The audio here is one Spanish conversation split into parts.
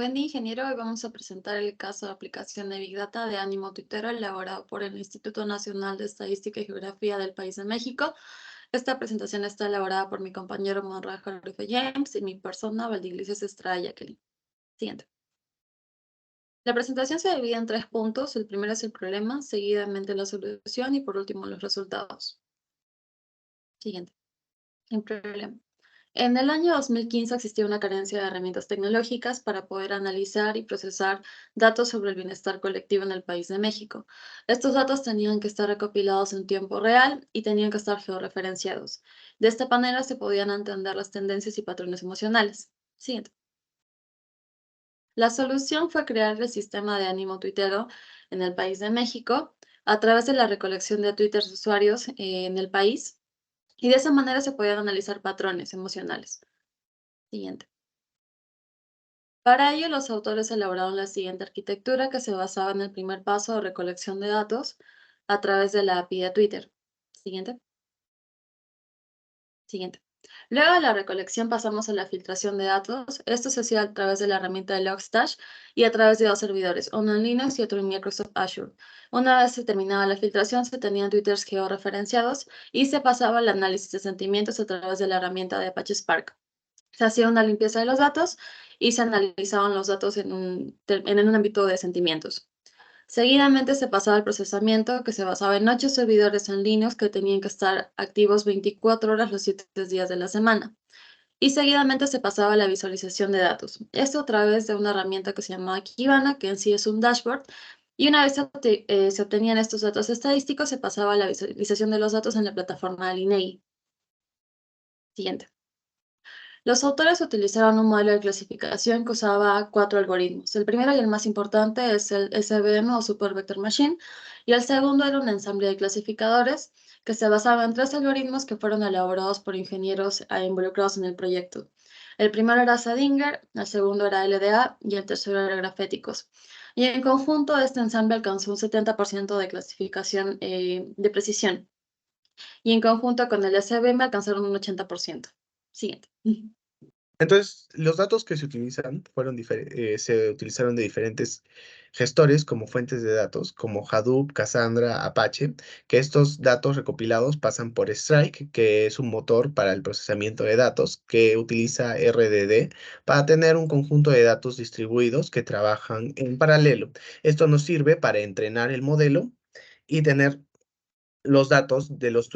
Buen día, ingeniero. Hoy vamos a presentar el caso de aplicación de Big Data de Ánimo Tuitero elaborado por el Instituto Nacional de Estadística y Geografía del país de México. Esta presentación está elaborada por mi compañero Monra Jalife James y mi persona, Valdiglices Estrada Jacqueline. Siguiente. La presentación se divide en 3 puntos. El primero es el problema, seguidamente la solución y por último los resultados. Siguiente. El problema. En el año 2015 existía una carencia de herramientas tecnológicas para poder analizar y procesar datos sobre el bienestar colectivo en el país de México. Estos datos tenían que estar recopilados en tiempo real y tenían que estar georreferenciados. De esta manera se podían entender las tendencias y patrones emocionales. Siguiente. La solución fue crear el sistema de ánimo tuitero en el país de México a través de la recolección de twitters de usuarios en el país y de esa manera se podían analizar patrones emocionales. Siguiente. Para ello, los autores elaboraron la siguiente arquitectura que se basaba en el primer paso de recolección de datos a través de la API de Twitter. Siguiente. Siguiente. Luego de la recolección pasamos a la filtración de datos. Esto se hacía a través de la herramienta de Logstash y a través de 2 servidores, uno en Linux y otro en Microsoft Azure. Una vez se terminaba la filtración, se tenían twitters georreferenciados y se pasaba al análisis de sentimientos a través de la herramienta de Apache Spark. Se hacía una limpieza de los datos y se analizaban los datos en un ámbito de sentimientos. Seguidamente se pasaba al procesamiento, que se basaba en 8 servidores en Linux que tenían que estar activos 24 horas los 7 días de la semana. Y seguidamente se pasaba a la visualización de datos. Esto a través de una herramienta que se llamaba Kibana, que en sí es un dashboard. Y una vez se obtenían estos datos estadísticos, se pasaba a la visualización de los datos en la plataforma del INEGI. Siguiente. Los autores utilizaron un modelo de clasificación que usaba 4 algoritmos. El primero y el más importante es el SVM o Super Vector Machine, y el segundo era un ensamble de clasificadores que se basaba en 3 algoritmos que fueron elaborados por ingenieros involucrados en el proyecto. El primero era Zadinger, el segundo era LDA y el tercero era Graféticos. Y en conjunto, este ensamble alcanzó un 70% de clasificación de precisión. Y en conjunto con el SVM alcanzaron un 80%. Siguiente. Entonces, los datos que se utilizan se utilizaron de diferentes gestores como fuentes de datos, como Hadoop, Cassandra, Apache, que estos datos recopilados pasan por Strike, que es un motor para el procesamiento de datos, que utiliza RDD para tener un conjunto de datos distribuidos que trabajan en paralelo. Esto nos sirve para entrenar el modelo y tener los datos de los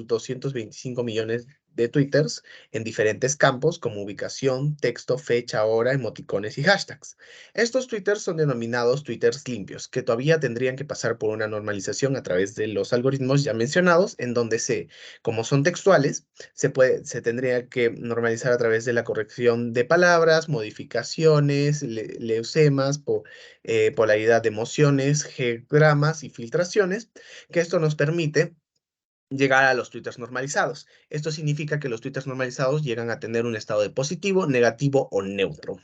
225 millones de twitters en diferentes campos como ubicación, texto, fecha, hora, emoticones y hashtags. Estos twitters son denominados twitters limpios, que todavía tendrían que pasar por una normalización a través de los algoritmos ya mencionados, en donde como son textuales, se tendría que normalizar a través de la corrección de palabras, modificaciones, leucemas, polaridad de emociones, G-gramas y filtraciones, que esto nos permite llegar a los twitters normalizados. Esto significa que los twitters normalizados llegan a tener un estado de positivo, negativo o neutro.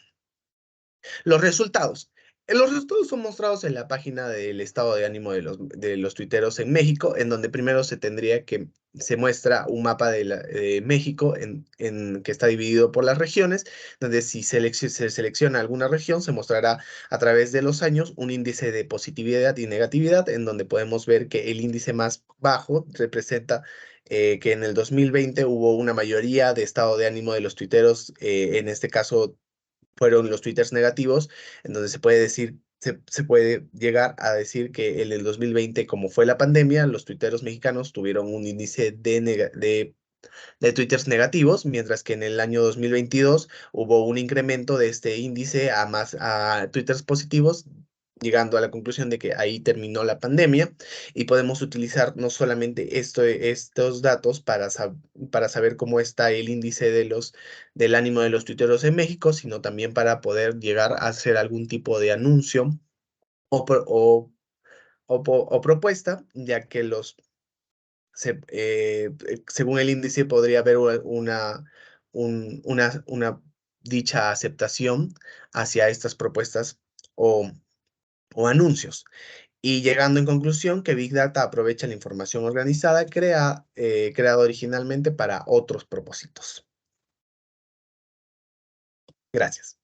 Los resultados. Los resultados son mostrados en la página del estado de ánimo de los tuiteros en México, en donde primero se muestra un mapa de México que está dividido por las regiones, donde si se selecciona alguna región, se mostrará a través de los años un índice de positividad y negatividad, en donde podemos ver que el índice más bajo representa que en el 2020 hubo una mayoría de estado de ánimo de los tuiteros, en este caso fueron los twitters negativos, en donde se puede llegar a decir que en el 2020, como fue la pandemia, los tuiteros mexicanos tuvieron un índice de twitters negativos, mientras que en el año 2022 hubo un incremento de este índice a twitters positivos, llegando a la conclusión de que ahí terminó la pandemia y podemos utilizar no solamente estos datos para saber cómo está el índice del ánimo de los tuiteros en México, sino también para poder llegar a hacer algún tipo de anuncio o, pro- o propuesta, ya que según el índice podría haber una dicha aceptación hacia estas propuestas o, o anuncios. Y llegando en conclusión que Big Data aprovecha la información organizada creada originalmente para otros propósitos. Gracias.